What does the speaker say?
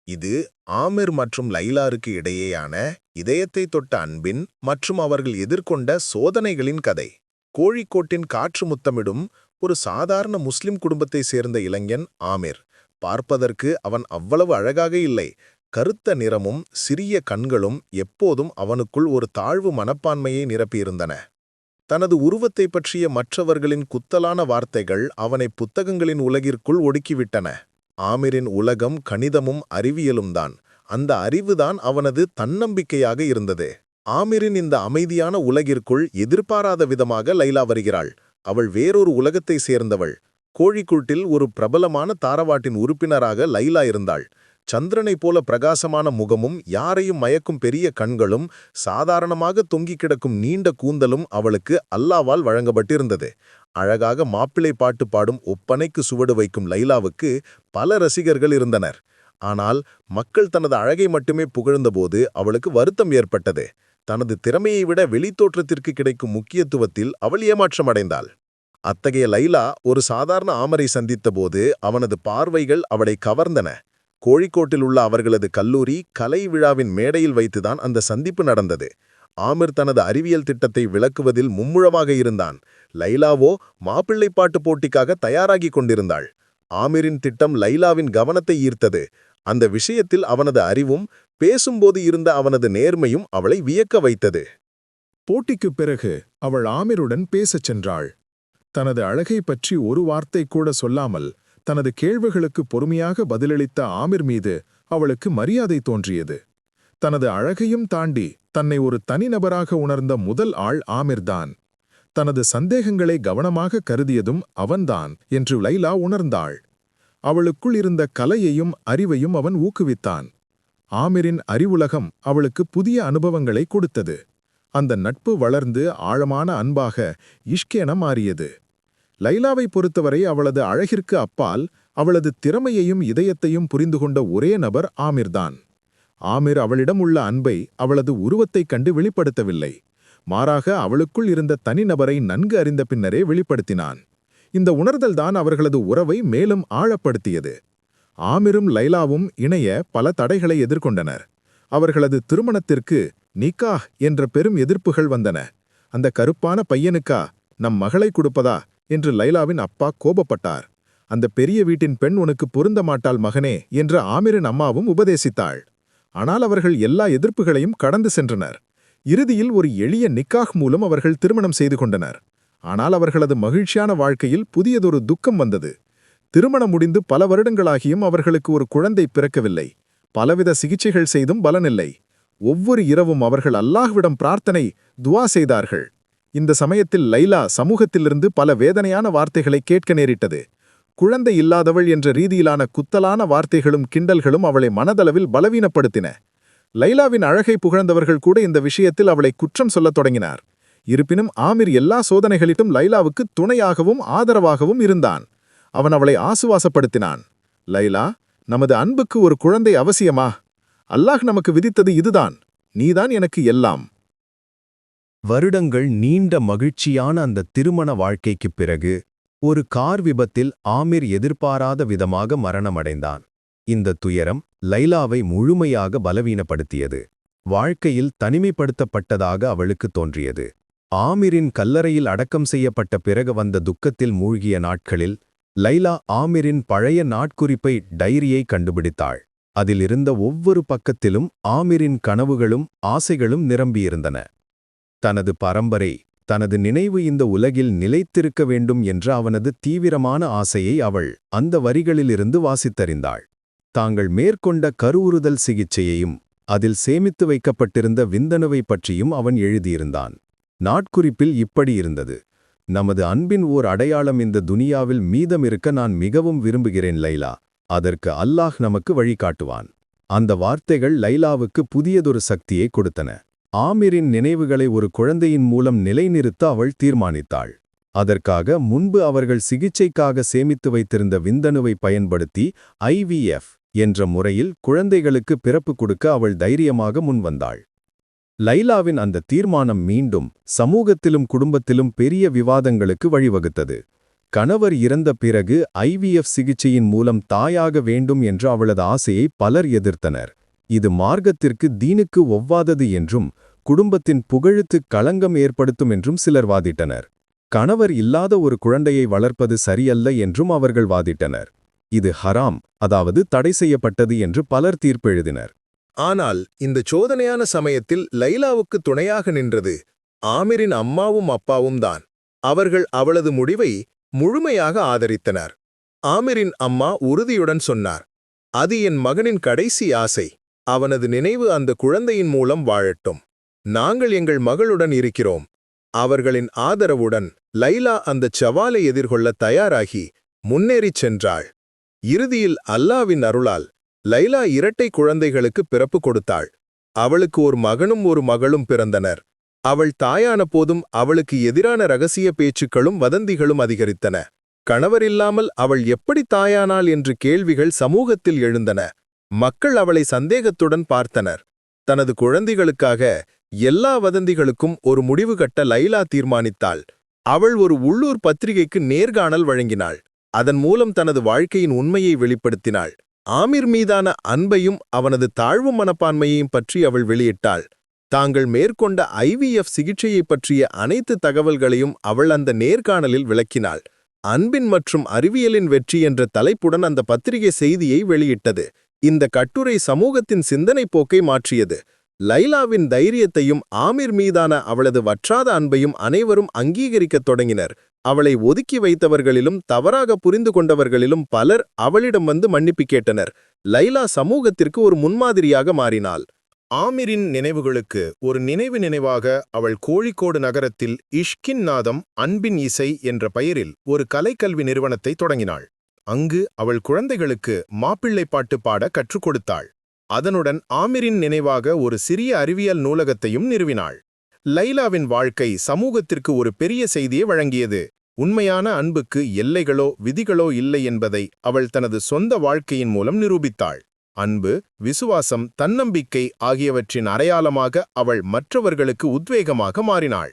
இது ஆமிர் மற்றும் லைலாருக்கு இடையேயான இதயத்தை தொட்ட அன்பின் மற்றும் அவர்கள் எதிர்கொண்ட சோதனைகளின் கதை. கோழிக்கோட்டின் காற்று முத்தமிடும் ஒரு சாதாரண முஸ்லிம் குடும்பத்தை சேர்ந்த இளைஞன் ஆமிர். பார்ப்பதற்கு அவன் அவ்வளவு அழகாக இல்லை. கருத்த நிறமும் சிறிய கண்களும் எப்போதும் அவனுக்குள் ஒரு தாழ்வு மனப்பான்மையை நிரப்பியிருந்தன. தனது உருவத்தை பற்றிய மற்றவர்களின் குத்தலான வார்த்தைகள் அவனை புத்தகங்களின் உலகிற்குள் ஒடுக்கிவிட்டன. ஆமிரின் உலகம் கணிதமும் அறிவியலும்தான். அந்த அறிவுதான் அவனது தன்னம்பிக்கையாக இருந்தது. ஆமிரின் இந்த அமைதியான உலகிற்குள் எதிர்பாராத விதமாக லைலா வருகிறாள். அவள் வேறொரு உலகத்தை சேர்ந்தவள். கோழிக்கூட்டில் ஒரு பிரபலமான தாரவாட்டின் உறுப்பினராக லைலா இருந்தாள். சந்திரனைப் போல பிரகாசமான முகமும் யாரையும் மயக்கும் பெரிய கண்களும் சாதாரணமாக தொங்கிக் கிடக்கும் நீண்ட கூந்தலும் அவளுக்கு அல்லாவால் வழங்கப்பட்டிருந்தது. அழகாக மாப்பிள்ளை பாட்டு பாடும் ஒப்பனைக்கு சுவடு வைக்கும் லைலாவுக்கு பல ரசிகர்கள் இருந்தனர். ஆனால் மக்கள் தனது அழகை மட்டுமே புகழ்ந்தபோது அவளுக்கு வருத்தம் ஏற்பட்டது. தனது திறமையை விட வெளித்தோற்றத்திற்கு கிடைக்கும் முக்கியத்துவத்தில் அவள் ஏமாற்றமடைந்தாள். அத்தகைய லைலா ஒரு சாதாரண ஆமரை சந்தித்தபோது அவனது பார்வைகள் அவளை கவர்ந்தன. கோழிக்கோட்டில் உள்ள அவர்களது கல்லூரி கலை விழாவின் மேடையில் வைத்துதான் அந்த சந்திப்பு நடந்தது. ஆமிர் தனது அறிவியல் திட்டத்தை விளக்குவதில் மும்முரமாக இருந்தான். லைலாவோ மாப்பிள்ளை பாட்டு போட்டிக்காக தயாராகி கொண்டிருந்தாள். ஆமிரின் திட்டம் லைலாவின் கவனத்தை ஈர்த்தது. அந்த விஷயத்தில் அவனது அறிவும் பேசும்போது இருந்த அவனது நேர்மையும் அவளை வியக்க வைத்தது. போட்டிக்குப் பிறகு அவள் ஆமிருடன் பேசச் சென்றாள். தனது அழகை பற்றி ஒரு வார்த்தை கூட சொல்லாமல் தனது கேள்விகளுக்கு பொறுமையாக பதிலளித்த ஆமிர் மீது அவளுக்கு மரியாதை தோன்றியது. தனது அழகையும் தாண்டி தன்னை ஒரு தனிநபராக உணர்ந்த முதல் ஆள் ஆமிர்தான். தனது சந்தேகங்களை கவனமாக கருதியதும் அவன்தான் என்று லைலா உணர்ந்தாள். அவளுக்குள் இருந்த கலையையும் அறிவையும் அவன் ஊக்குவித்தான். ஆமிரின் அறிவுலகம் அவளுக்கு புதிய அனுபவங்களை கொடுத்தது. அந்த நட்பு வளர்ந்து ஆழமான அன்பாக இஷ்கென மாறியது. லைலாவை பொறுத்தவரை அவளது அழகிற்கு அப்பால் அவளது திறமையையும் இதயத்தையும் புரிந்து கொண்ட ஒரே நபர் ஆமிர்தான். ஆமிர் அவளிடம் உள்ள அன்பை அவளது உருவத்தைக் கண்டு வெளிப்படுத்தவில்லை. மாறாக அவளுக்குள் இருந்த தனிநபரை நன்கு அறிந்த பின்னரே வெளிப்படுத்தினான். இந்த உணர்தல்தான் அவர்களது உறவை மேலும் ஆழப்படுத்தியது. ஆமிரும் லைலாவும் இணைய பல தடைகளை எதிர்கொண்டனர். அவர்களது திருமணத்திற்கு நிக்காஹ் என்ற பெரும் எதிர்ப்புகள் வந்தன. அந்த கருப்பான பையனுக்கா நம் மகளை கொடுப்பதா என்று லைலாவின் அப்பா கோபப்பட்டார். அந்த பெரிய வீட்டின் பெண் உனக்கு பொருந்த மாட்டாள் மகனே என்று ஆமிரின் அம்மாவும் உபதேசித்தாள். ஆனால் அவர்கள் எல்லா எதிர்ப்புகளையும் கடந்து சென்றனர். இறுதியில் ஒரு எளிய நிக்காஹ் மூலம் அவர்கள் திருமணம் செய்து கொண்டனர். ஆனால் அவர்களது மகிழ்ச்சியான வாழ்க்கையில் புதியதொரு துக்கம் வந்தது. திருமணம் முடிந்து பல வருடங்களாகியும் அவர்களுக்கு ஒரு குழந்தை பிறக்கவில்லை. பலவித சிகிச்சைகள் செய்தும் பலனில்லை. ஒவ்வொரு இரவும் அவர்கள் அல்லாஹ்விடம் பிரார்த்தனை துவா செய்தார்கள். இந்த சமயத்தில் லைலா சமூகத்திலிருந்து பல வேதனையான வார்த்தைகளை கேட்க நேரிட்டது. குழந்தை இல்லாதவள் என்ற ரீதியிலான குத்தலான வார்த்தைகளும் கிண்டல்களும் அவளை மனதளவில் பலவீனப்படுத்தின. லைலாவின் அழகை புகழ்ந்தவர்கள் கூட இந்த விஷயத்தில் அவளை குற்றம் சொல்லத் தொடங்கினார். இருப்பினும் ஆமிர் எல்லா சோதனைகளிலும் லைலாவுக்கு துணையாகவும் ஆதரவாகவும் இருந்தான். அவன் அவளை ஆசுவாசப்படுத்தினான். லைலா, நமது அன்புக்கு ஒரு குழந்தை அவசியமா? அல்லாஹ் நமக்கு விதித்தது இதுதான். நீதான் எனக்கு எல்லாம். வருடங்கள் நீண்ட மகிழ்ச்சியான அந்த திருமண வாழ்க்கைக்குப் பிறகு ஒரு கார் விபத்தில் ஆமிர் எதிர்பாராத விதமாக மரணமடைந்தான். இந்த துயரம் லைலாவை முழுமையாக பலவீனப்படுத்தியது. வாழ்க்கையில் தனிமைப்படுத்தப்பட்டதாக அவளுக்கு தோன்றியது. ஆமிரின் கல்லறையில் அடக்கம் செய்யப்பட்ட பிறகு வந்த துக்கத்தில் மூழ்கிய நாட்களில் லைலா ஆமிரின் பழைய நாட்குறிப்பை டைரியை கண்டுபிடித்தாள். அதிலிருந்த ஒவ்வொரு பக்கத்திலும் ஆமிரின் கனவுகளும் ஆசைகளும் நிரம்பியிருந்தன. தனது பரம்பரை, தனது நினைவு இந்த உலகில் நிலைத்திருக்க வேண்டும் என்ற அவனது தீவிரமான ஆசையை அவள் அந்த வரிகளிலிருந்து வாசித்தறிந்தாள். தாங்கள் மேற்கொண்ட கருவுறுதல் சிகிச்சையையும் அதில் சேமித்து வைக்கப்பட்டிருந்த விந்தணுவை பற்றியும் அவன் எழுதியிருந்தான். நாட்குறிப்பில் இப்படி இருந்தது: நமது அன்பின் ஓர் அடையாளம் இந்த துனியாவில் மீதமிருக்க நான் மிகவும் விரும்புகிறேன் லைலா. அதற்கு அல்லாஹ் நமக்கு வழிகாட்டுவான். அந்த வார்த்தைகள் லைலாவுக்கு புதியதொரு சக்தியை கொடுத்தன. ஆமிரின் நினைவுகளை ஒரு குழந்தையின் மூலம் நிலைநிறுத்த அவள் தீர்மானித்தாள். அதற்காக முன்பு அவர்கள் சிகிச்சைக்காக சேமித்து வைத்திருந்த விந்தணுவை பயன்படுத்தி IVF என்ற முறையில் குழந்தைகளுக்கு பிறப்பு கொடுக்க அவள் தைரியமாக முன்வந்தாள். லைலாவின் அந்த தீர்மானம் மீண்டும் சமூகத்திலும் குடும்பத்திலும் பெரிய விவாதங்களுக்கு வழிவகுத்தது. கணவர் இறந்த பிறகு ஐவிஎஃப் சிகிச்சையின் மூலம் தாயாக வேண்டும் என்ற அவளது ஆசையை பலர் எதிர்த்தனர். இது மார்க்கத்திற்கு தீனுக்கு ஒவ்வாதது என்றும் குடும்பத்தின் புகழுக்கு களங்கம் ஏற்படுத்தும் என்றும் சிலர் வாதிட்டனர். கணவர் இல்லாத ஒரு குழந்தையை வளர்ப்பது சரியல்ல என்றும் அவர்கள் வாதிட்டனர். இது ஹராம், அதாவது தடை செய்யப்பட்டது என்று பலர் தீர்ப்பெழுதினர். ஆனால் இந்த சோதனையான சமயத்தில் லைலாவுக்கு துணையாக நின்றது ஆமிரின் அம்மாவும் அப்பாவும் தான். அவர்கள் அவளது முடிவை முழுமையாக ஆதரித்தனர். ஆமிரின் அம்மா உறுதியுடன் சொன்னார், அது என் மகனின் கடைசி ஆசை. அவனது நினைவு அந்த குழந்தையின் மூலம் வாழட்டும். நாங்கள் எங்கள் மகளுடன் இருக்கிறோம். அவர்களின் ஆதரவுடன் லைலா அந்தச் சவாலை எதிர்கொள்ள தயாராகி முன்னேறிச் சென்றாள். இறுதியில் அல்லாவின் அருளால் லைலா இரட்டை குழந்தைகளுக்கு பிறப்பு கொடுத்தாள். அவளுக்கு ஒரு மகனும் ஒரு மகளும் பிறந்தனர். அவள் தாயான போதும் அவளுக்கு எதிரான இரகசிய பேச்சுக்களும் வதந்திகளும் அதிகரித்தன. கணவரில்லாமல் அவள் எப்படி தாயானாள் என்று கேள்விகள் சமூகத்தில் எழுந்தன. மக்கள் அவளை சந்தேகத்துடன் பார்த்தனர். தனது குழந்தைகளுக்காக எல்லா வதந்திகளுக்கும் ஒரு முடிவு கட்ட லைலா தீர்மானித்தாள். அவள் ஒரு உள்ளூர் பத்திரிகைக்கு நேர்காணல் வழங்கினாள். அதன் மூலம் தனது வாழ்க்கையின் உண்மையை வெளிப்படுத்தினாள். ஆமிர் மீதான அன்பையும் அவனது தாழ்வு மனப்பான்மையையும் பற்றி அவள் வெளியிட்டாள். தாங்கள் மேற்கொண்ட ஐவிஎஃப் சிகிச்சையைப் பற்றிய அனைத்து தகவல்களையும் அவள் அந்த நேர்காணலில் விளக்கினாள். அன்பின் மற்றும் அறிவியலின் வெற்றி என்ற தலைப்புடன் அந்த பத்திரிகை செய்தியை வெளியிட்டது. இந்த கட்டுரை சமூகத்தின் சிந்தனை போக்கை மாற்றியது. லைலாவின் தைரியத்தையும் ஆமிர் மீதான அவளது வற்றாத அன்பையும் அனைவரும் அங்கீகரிக்கத் தொடங்கினர். அவளை ஒதுக்கி வைத்தவர்களிலும் தவறாக புரிந்து கொண்டவர்களிலும் பலர் அவளிடம் வந்து மன்னிப்பு கேட்டனர். லைலா சமூகத்திற்கு ஒரு முன்மாதிரியாக மாறினாள். ஆமிரின் நினைவுகளுக்கு ஒரு நினைவாக அவள் கோழிக்கோடு நகரத்தில் இஷ்கின் நாதம் அன்பின் இசை என்ற பெயரில் ஒரு கலைக்கல்வி நிறுவனத்தை தொடங்கினாள். அங்கு அவள் குழந்தைகளுக்கு மாப்பிள்ளை பாட்டு பாட கற்றுக் கொடுத்தாள். அதனுடன் ஆமிரின் நினைவாக ஒரு சிறிய அறிவியல் நூலகத்தையும் நிறுவினாள். லைலாவின் வாழ்க்கை சமூகத்திற்கு ஒரு பெரிய செய்தியை வழங்கியது. உண்மையான அன்புக்கு எல்லைகளோ விதிகளோ இல்லை என்பதை அவள் தனது சொந்த வாழ்க்கையின் மூலம் நிரூபித்தாள். அன்பு, விசுவாசம், தன்னம்பிக்கை ஆகியவற்றின் அடையாளமாக அவள் மற்றவர்களுக்கு உத்வேகமாக மாறினாள்.